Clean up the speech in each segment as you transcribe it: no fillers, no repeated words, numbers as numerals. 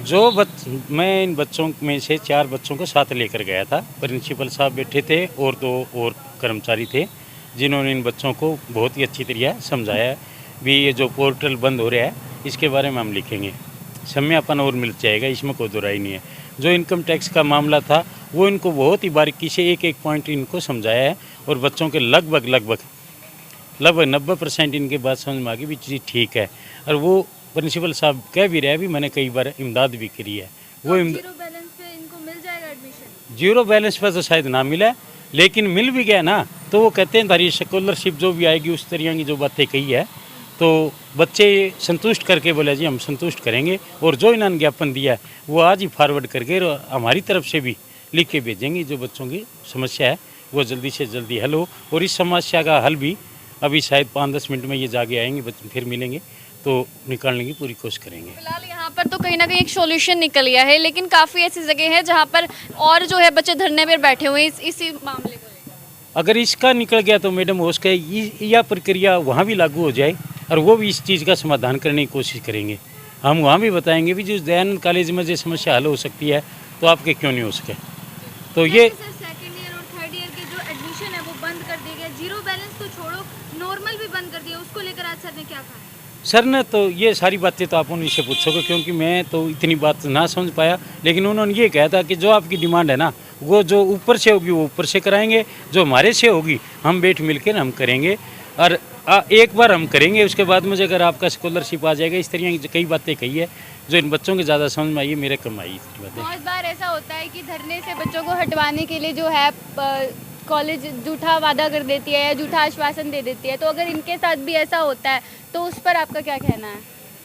मैं इन बच्चों में से 4 बच्चों को साथ लेकर गया था। प्रिंसिपल साहब बैठे थे और 2 और कर्मचारी थे, जिन्होंने इन बच्चों को बहुत ही अच्छी तरह समझाया है। भी ये जो पोर्टल बंद हो रहा है, इसके बारे में हम लिखेंगे, समयापन और मिल जाएगा, इसमें कोई दुराई नहीं है। जो इनकम टैक्स का मामला था, वो इनको बहुत ही बारीकी से एक पॉइंट इनको समझाया है और बच्चों के लगभग 90% इनके बात समझ में आ गई भी चीज़ ठीक है। और वो प्रिंसिपल साहब कह भी रहे हैं भी मैंने कई बार इमदाद भी करी है। वो जीरो बैलेंस पे इनको मिल जाएगा एडमिशन? जीरो बैलेंस पर तो शायद ना मिले, लेकिन मिल भी गया ना, तो वो कहते हैं तारी स्कॉलरशिप जो भी आएगी उस तरह की जो बातें कही है, तो बच्चे संतुष्ट करके बोले जी हम संतुष्ट करेंगे। और जो इन्होंने ज्ञापन दिया है वो आज ही फॉरवर्ड करके हमारी तरफ से भी लिख के भेजेंगे। जो बच्चों की समस्या है वो जल्दी से जल्दी हल हो, और इस समस्या का हल भी अभी शायद 5-10 मिनट में ये जाके आएंगे, बच्चे फिर मिलेंगे तो निकालने की पूरी कोशिश करेंगे। फिलहाल यहाँ पर तो कहीं ना कहीं एक सॉल्यूशन निकल गया है, लेकिन काफ़ी ऐसी जगह है जहाँ पर और जो है बच्चे धरने पर बैठे हुए हैं इसी मामले को लेकर। अगर इसका निकल गया तो मैडम हो सके यह प्रक्रिया वहाँ भी लागू हो जाए और वो भी इस चीज़ का समाधान करने की कोशिश करेंगे। हम वहाँ भी बताएंगे भी जो दयानंद कॉलेज में जो समस्या हल हो सकती है तो आपके क्यों नहीं हो सके। तो ये सेकंड ईयर और थर्ड ईयर के जो एडमिशन है वो बंद कर दिया गया, जीरो बैलेंस तो छोड़ो नॉर्मल भी बंद कर दिया, उसको लेकर आज सर ने क्या कहा? सर ने तो ये सारी बातें तो आप उनसे पूछोगे, क्योंकि मैं तो इतनी बात ना समझ पाया, लेकिन उन्होंने ये कहा था कि जो आपकी डिमांड है ना वो जो ऊपर से होगी वो ऊपर से कराएंगे, जो हमारे से होगी हम बैठ मिलकर हम करेंगे। और एक बार हम करेंगे, उसके बाद मुझे अगर आपका स्कॉलरशिप आ जाएगा, इस तरह की कई बातें कही है जो इन बच्चों के ज़्यादा समझ में आई है, मेरे कम आई बातें। बहुत बार ऐसा होता है कि धरने से बच्चों को हटवाने के लिए जो है कॉलेज झूठा वादा कर देती है या झूठा आश्वासन दे देती है, तो अगर इनके साथ भी ऐसा होता है तो उस पर आपका क्या कहना है?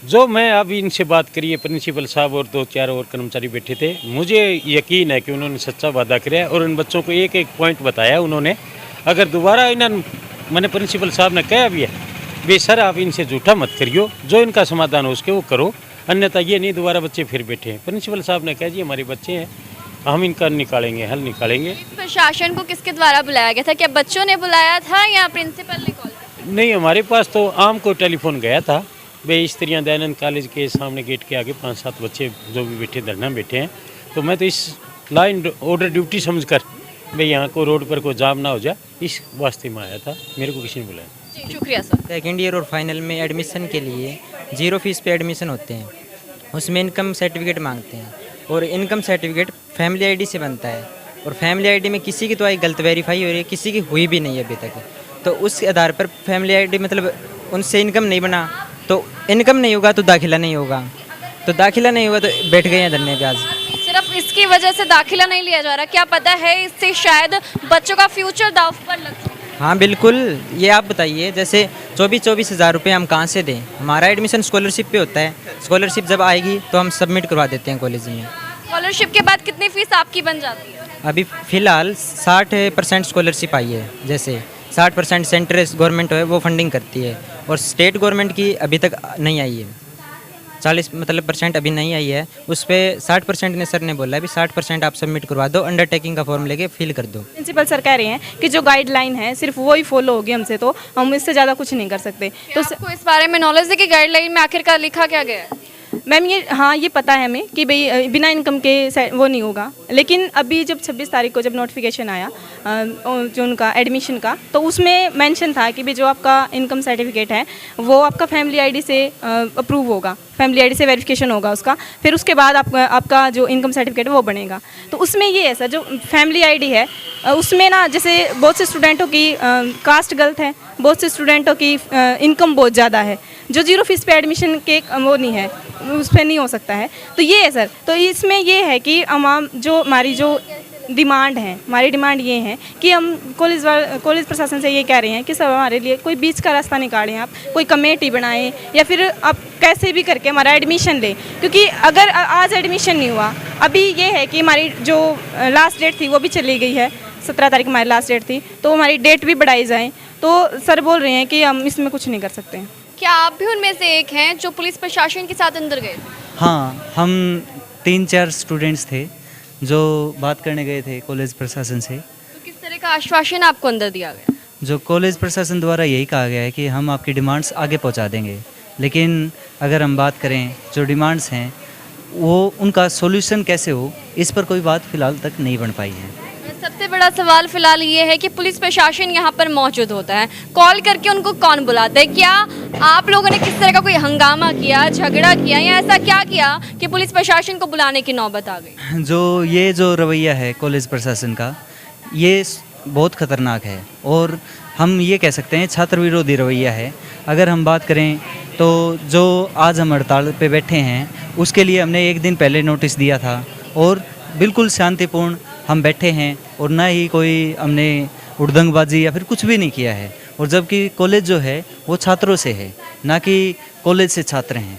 जो मैं अभी इनसे बात करी है, प्रिंसिपल साहब और 2-4 और कर्मचारी बैठे थे, मुझे यकीन है कि उन्होंने सच्चा वादा किया और इन बच्चों को एक पॉइंट बताया उन्होंने। अगर दोबारा इन्होंने, मैंने प्रिंसिपल साहब ने कहा भी है भी सर आप इनसे झूठा मत करियो, जो इनका समाधान हो उसके वो करो, अन्यथा ये नहीं दोबारा बच्चे फिर बैठे हैं। प्रिंसिपल साहब ने कहा जी हमारे बच्चे हैं, हम इनका निकालेंगे, हल निकालेंगे। इस प्रशासन को किसके द्वारा बुलाया गया था? क्या बच्चों ने बुलाया था या प्रिंसिपल ने कॉल किया? नहीं, हमारे पास तो आम को टेलीफोन गया था भाई इस तरह दयानंद कॉलेज के सामने गेट के आगे 5-7 बच्चे जो भी बैठे धरना बैठे हैं, तो मैं तो इस लाइन ऑर्डर ड्यूटी समझकर भाई यहाँ को रोड पर कोई जाम ना हो जाए, इस वास्ते में आया था, मेरे को किसी ने बुलाया। जी शुक्रिया सर। सेकेंड ईयर और फाइनल में एडमिशन के लिए जीरो फीस पे एडमिशन होते हैं, उसमें इनकम सर्टिफिकेट मांगते हैं और इनकम सर्टिफिकेट फैमिली आईडी से बनता है, और फैमिली आईडी में किसी की तो आई गलत वेरीफाई हो रही है, किसी की हुई भी नहीं है अभी तक। तो उस आधार पर फैमिली आईडी मतलब उनसे इनकम नहीं बना, तो इनकम नहीं होगा तो दाखिला नहीं होगा, तो दाखिला नहीं होगा तो बैठ गए हैं धरने पे आज। सिर्फ इसकी वजह से दाखिला नहीं लिया जा रहा, क्या पता है इससे शायद बच्चों का फ्यूचर दांव पर लग सकता है? हाँ बिल्कुल, ये आप बताइए, जैसे 24 हज़ार रुपये हम कहाँ से दें? हमारा एडमिशन स्कॉलरशिप पे होता है, स्कॉलरशिप जब आएगी तो हम सबमिट करवा देते हैं कॉलेज में। स्कॉलरशिप के बाद कितनी फीस आपकी बन जाती है? अभी फ़िलहाल 60% स्कॉलरशिप आई है, जैसे 60% सेंट्रल गवर्नमेंट है वो फंडिंग करती है, और स्टेट गवर्नमेंट की अभी तक नहीं आई है, 40% अभी नहीं आई है। उस पर 60% ने सर ने बोला है भी 60% आप सबमिट करवा दो, अंडरटेकिंग का फॉर्म लेके फिल कर दो। प्रिंसिपल सर कह रहे हैं कि जो गाइडलाइन है सिर्फ वो ही फॉलो होगी हमसे, तो हम इससे ज़्यादा कुछ नहीं कर सकते। तो आपको इस बारे में नॉलेज है कि गाइडलाइन में आखिरकार लिखा क्या गया है? मैम ये पता है हमें कि भाई बिना इनकम के वो नहीं होगा, लेकिन अभी जब 26 तारीख को जब नोटिफिकेशन आया जो उनका एडमिशन का, तो उसमें मेंशन था कि भाई जो आपका इनकम सर्टिफिकेट है वो आपका फैमिली आईडी से अप्रूव होगा, फैमिली आईडी से वेरिफिकेशन होगा उसका, फिर उसके बाद आपका जो इनकम सर्टिफिकेट है वो बनेगा। तो उसमें ये है सर, जो फैमिली आईडी है उसमें ना जैसे बहुत से स्टूडेंटों की कास्ट गलत है, बहुत से स्टूडेंटों की इनकम बहुत ज़्यादा है, जो जीरो फीस पे एडमिशन के वो नहीं है, उस पर नहीं हो सकता है। तो ये है सर, तो इसमें ये है कि हमारी जो डिमांड है, हमारी डिमांड ये है कि हम कॉलेज प्रशासन से ये कह रहे हैं कि सब हमारे लिए कोई बीच का रास्ता निकालें, आप कोई कमेटी बनाएं या फिर आप कैसे भी करके हमारा एडमिशन लें, क्योंकि अगर आज एडमिशन नहीं हुआ, अभी ये है कि हमारी जो लास्ट डेट थी वो भी चली गई है, 17 तारीख हमारी लास्ट डेट थी, तो हमारी डेट भी बढ़ाई जाए। तो सर बोल रहे हैं कि हम इसमें कुछ नहीं कर सकते हैं। क्या आप भी उनमें से एक हैं जो पुलिस प्रशासन के साथ अंदर गए? हाँ, हम 3-4 स्टूडेंट्स थे जो बात करने गए थे कॉलेज प्रशासन से। तो किस तरह का आश्वासन आपको अंदर दिया गया? जो कॉलेज प्रशासन द्वारा यही कहा गया है कि हम आपकी डिमांड्स आगे पहुंचा देंगे, लेकिन अगर हम बात करें जो डिमांड्स हैं वो उनका सॉल्यूशन कैसे हो, इस पर कोई बात फ़िलहाल तक नहीं बन पाई है। सबसे बड़ा सवाल फिलहाल ये है कि पुलिस प्रशासन यहाँ पर मौजूद होता है, कॉल करके उनको कौन बुलाता है? क्या आप लोगों ने किस तरह का कोई हंगामा किया, झगड़ा किया, या ऐसा क्या किया कि पुलिस प्रशासन को बुलाने की नौबत आ गई? जो रवैया है कॉलेज प्रशासन का, ये बहुत ख़तरनाक है और हम ये कह सकते हैं छात्र विरोधी रवैया है। अगर हम बात करें तो जो आज हम हड़ताल पे बैठे हैं उसके लिए हमने एक दिन पहले नोटिस दिया था और बिल्कुल शांतिपूर्ण हम बैठे हैं और ना ही कोई हमने उड़दंगबाजी या फिर कुछ भी नहीं किया है। और जबकि कॉलेज जो है वो छात्रों से है, ना कि कॉलेज से छात्र हैं,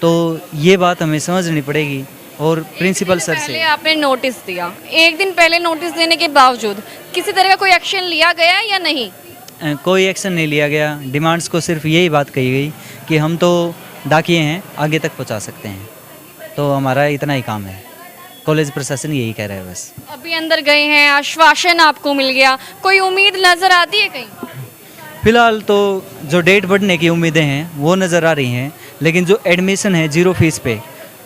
तो ये बात हमें समझनी पड़ेगी। और प्रिंसिपल सर से पहले आपने नोटिस दिया, एक दिन पहले नोटिस देने के बावजूद किसी तरह का कोई एक्शन लिया गया या नहीं? कोई एक्शन नहीं लिया गया। डिमांड्स को सिर्फ यही बात कही गई कि हम तो डाकिए हैं, आगे तक पहुंचा सकते हैं, तो हमारा इतना ही काम है। कॉलेज प्रशासन यही कह रहा है बस। अभी अंदर गए हैं, आश्वासन आपको मिल गया, कोई उम्मीद नजर आती है कहीं? फिलहाल तो जो डेट बढ़ने की उम्मीदें हैं वो नज़र आ रही हैं, लेकिन जो एडमिशन है 0 फीस पे,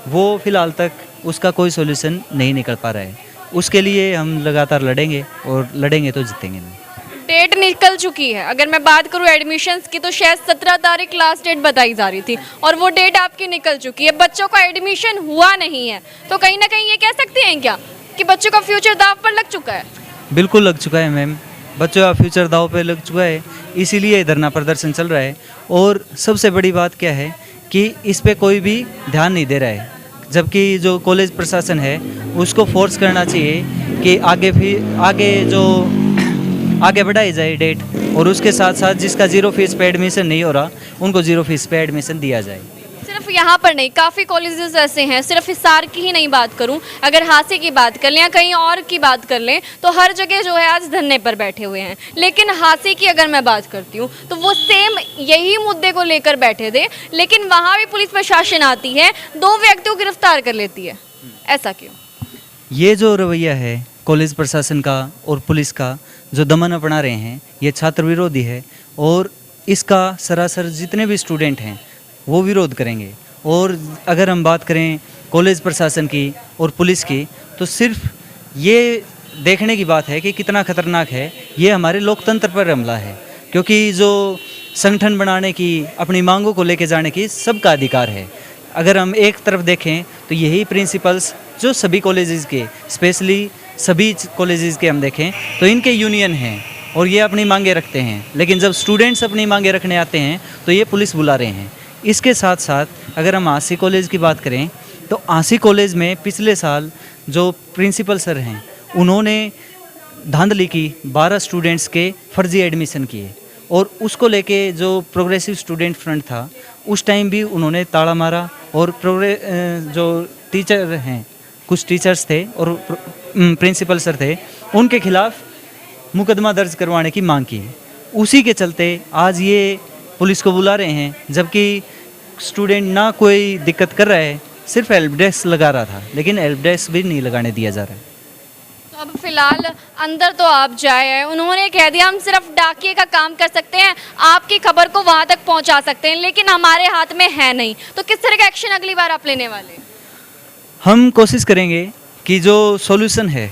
वो फ़िलहाल तक उसका कोई सॉल्यूशन नहीं निकल पा रहा है। उसके लिए हम लगातार लड़ेंगे और लड़ेंगे तो जीतेंगे नहीं। डेट निकल चुकी है, अगर मैं बात करूं एडमिशन्स की तो शायद 17 तारीख लास्ट डेट बताई जा रही थी और वो डेट आपकी निकल चुकी है, बच्चों का एडमिशन हुआ नहीं है, तो कहीं ना कहीं ये कह सकते हैं क्या कि बच्चों का फ्यूचर दाव पर लग चुका है? बिल्कुल लग चुका है मैम, बच्चों का फ्यूचर दाव पे लग चुका है, इसीलिए धरना प्रदर्शन चल रहा है। और सबसे बड़ी बात क्या है कि इस पे कोई भी ध्यान नहीं दे रहा है, जबकि जो कॉलेज प्रशासन है उसको फोर्स करना चाहिए कि आगे बढ़ाई जाए डेट, और उसके साथ साथ जिसका 0 फीस पे एडमिशन नहीं हो रहा उनको 0 फीस पे एडमिशन दिया जाए। सिर्फ यहाँ पर नहीं, काफ़ी कॉलेजेस ऐसे हैं, सिर्फ हिसार की ही नहीं बात करूँ, अगर हासे की बात कर लें या कहीं और की बात कर लें तो हर जगह जो है आज धरने पर बैठे हुए हैं। लेकिन हासे की अगर मैं बात करती हूँ तो वो सेम यही मुद्दे को लेकर बैठे थे, लेकिन वहाँ भी पुलिस प्रशासन आती है, 2 व्यक्तियों को गिरफ्तार कर लेती है। ऐसा क्यों? ये जो रवैया है कॉलेज प्रशासन का और पुलिस का, जो दमन अपना रहे हैं, ये छात्र विरोधी है और इसका सरासर जितने भी स्टूडेंट हैं वो विरोध करेंगे। और अगर हम बात करें कॉलेज प्रशासन की और पुलिस की, तो सिर्फ ये देखने की बात है कि कितना खतरनाक है ये हमारे लोकतंत्र पर हमला है, क्योंकि जो संगठन बनाने की, अपनी मांगों को लेके जाने की सबका अधिकार है। अगर हम एक तरफ देखें तो यही प्रिंसिपल्स जो सभी कॉलेजेस के, स्पेशली सभी कॉलेजेस के हम देखें तो इनके यूनियन हैं और ये अपनी मांगे रखते हैं, लेकिन जब स्टूडेंट्स अपनी मांगे रखने आते हैं तो ये पुलिस बुला रहे हैं। इसके साथ साथ अगर हम आसी कॉलेज की बात करें तो आसी कॉलेज में पिछले साल जो प्रिंसिपल सर हैं उन्होंने धांधली की, 12 स्टूडेंट्स के फर्जी एडमिशन किए और उसको लेके जो प्रोग्रेसिव स्टूडेंट फ्रंट था उस टाइम भी उन्होंने ताला मारा और जो टीचर हैं, कुछ टीचर्स थे और प्रिंसिपल सर थे, उनके खिलाफ मुकदमा दर्ज करवाने की मांग की। उसी के चलते आज ये पुलिस को बुला रहे हैं, जबकि स्टूडेंट ना कोई दिक्कत कर रहा है, सिर्फ हेल्प डेस्क लगा रहा था, लेकिन हेल्प डेस्क भी नहीं लगाने दिया जा रहा है। तो अब फिलहाल अंदर तो आप जाए हैं, उन्होंने कह दिया हम सिर्फ डाकिए का काम कर सकते हैं, आपकी खबर को वहाँ तक पहुँचा सकते हैं, लेकिन हमारे हाथ में है नहीं। तो किस तरह का एक्शन अगली बार आप लेने वाले हैं? हम कोशिश करेंगे कि जो सॉल्यूशन है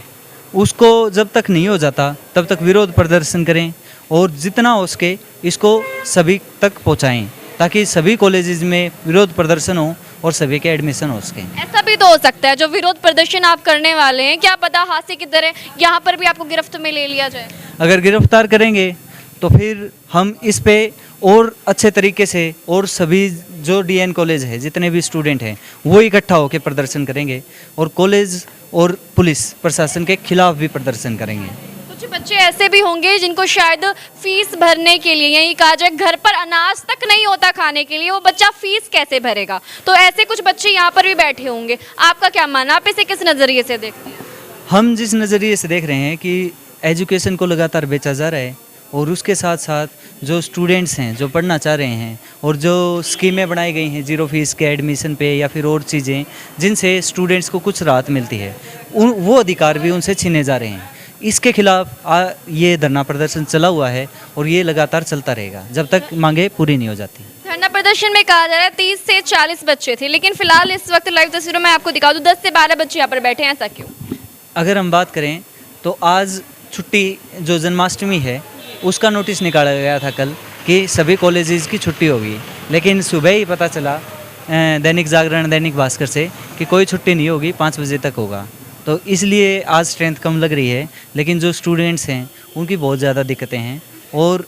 उसको जब तक नहीं हो जाता तब तक विरोध प्रदर्शन करें और जितना हो सके इसको सभी तक पहुंचाएं, ताकि सभी कॉलेजेस में विरोध प्रदर्शन हो और सभी के एडमिशन हो सके। ऐसा भी तो हो सकता है जो विरोध प्रदर्शन आप करने वाले हैं, क्या पता हादसे की तरह यहाँ पर भी आपको गिरफ्त में ले लिया जाए। अगर गिरफ्तार करेंगे तो फिर हम इस पे और अच्छे तरीके से और सभी जो डीएन कॉलेज है जितने भी स्टूडेंट हैं वो इकट्ठा होकर प्रदर्शन करेंगे और कॉलेज और पुलिस प्रशासन के खिलाफ भी प्रदर्शन करेंगे। कुछ बच्चे ऐसे भी होंगे जिनको शायद फीस भरने के लिए, यही कहा जाए घर पर अनाज तक नहीं होता खाने के लिए, वो बच्चा फीस कैसे भरेगा। तो ऐसे कुछ बच्चे यहाँ पर भी बैठे होंगे, आपका क्या मानना, आप इसे किस नज़रिए से देखते हैं? हम जिस नज़रिए से देख रहे हैं कि एजुकेशन को लगातार बेचा जा रहा है और उसके साथ साथ जो स्टूडेंट्स हैं जो पढ़ना चाह रहे हैं और जो स्कीमें बनाई गई हैं 0 फीस के एडमिशन पे या फिर और चीज़ें जिनसे स्टूडेंट्स को कुछ राहत मिलती है, वो अधिकार भी उनसे छीने जा रहे हैं। इसके खिलाफ ये धरना प्रदर्शन चला हुआ है और ये लगातार चलता रहेगा जब तक मांगे पूरी नहीं हो जाती। धरना प्रदर्शन में कहा जा रहा है 30 से 40 बच्चे थे, लेकिन फिलहाल इस वक्त लाइव तस्वीरों में आपको दिखा दूं 10 से 12 बच्चे यहाँ पर बैठे हैं, ऐसा क्यों? अगर हम बात करें तो आज छुट्टी जो जन्माष्टमी है उसका नोटिस निकाला गया था कल कि सभी कॉलेजेस की छुट्टी होगी, लेकिन सुबह ही पता चला दैनिक जागरण दैनिक भास्कर से कि कोई छुट्टी नहीं होगी, 5 बजे तक होगा। तो इसलिए आज स्ट्रेंथ कम लग रही है, लेकिन जो स्टूडेंट्स हैं उनकी बहुत ज़्यादा दिक्कतें हैं। और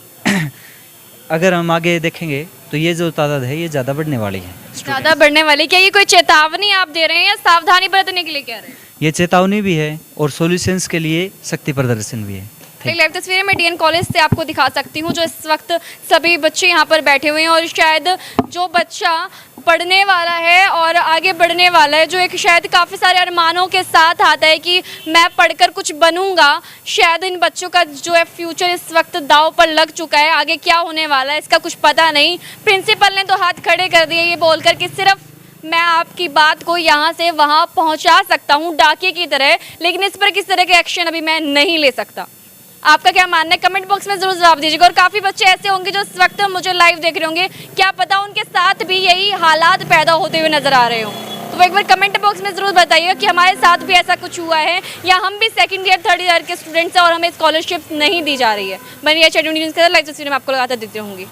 अगर हम आगे देखेंगे तो ये जो तादाद है ये ज़्यादा बढ़ने वाली है। ज़्यादा बढ़ने वाली, क्या ये कोई चेतावनी आप दे रहे हैं या सावधानी बरतने के लिए कह रहे हैं? ये चेतावनी भी है और सॉल्यूशंस के लिए शक्ति प्रदर्शन भी है। एक लाइव तस्वीरें मैं डीएन कॉलेज से आपको दिखा सकती हूँ, जो इस वक्त सभी बच्चे यहाँ पर बैठे हुए हैं और शायद जो बच्चा पढ़ने वाला है और आगे बढ़ने वाला है, जो एक शायद काफ़ी सारे अरमानों के साथ आता है कि मैं पढ़कर कुछ बनूंगा, शायद इन बच्चों का जो है फ्यूचर इस वक्त दांव पर लग चुका है, आगे क्या होने वाला है इसका कुछ पता नहीं। प्रिंसिपल ने तो हाथ खड़े कर दिए ये बोलकर कि सिर्फ मैं आपकी बात को यहाँ से वहाँ पहुँचा सकता हूँ डाके की तरह, लेकिन इस पर किस तरह के एक्शन अभी मैं नहीं ले सकता। आपका क्या मानना है कमेंट बॉक्स में ज़रूर जवाब दीजिएगा। और काफ़ी बच्चे ऐसे होंगे जो इस वक्त मुझे लाइव देख रहे होंगे, क्या पता उनके साथ भी यही हालात पैदा होते हुए नज़र आ रहे हों, तो वो एक बार कमेंट बॉक्स में ज़रूर बताइए कि हमारे साथ भी ऐसा कुछ हुआ है या हम भी सेकंड ईयर थर्ड ईयर के स्टूडेंट्स हैं और हमें स्कॉलरशिप नहीं दी जा रही है। बनिए न्यूज़ के लाइव तस्वीरें में आपको लगातार देती रहूँगी।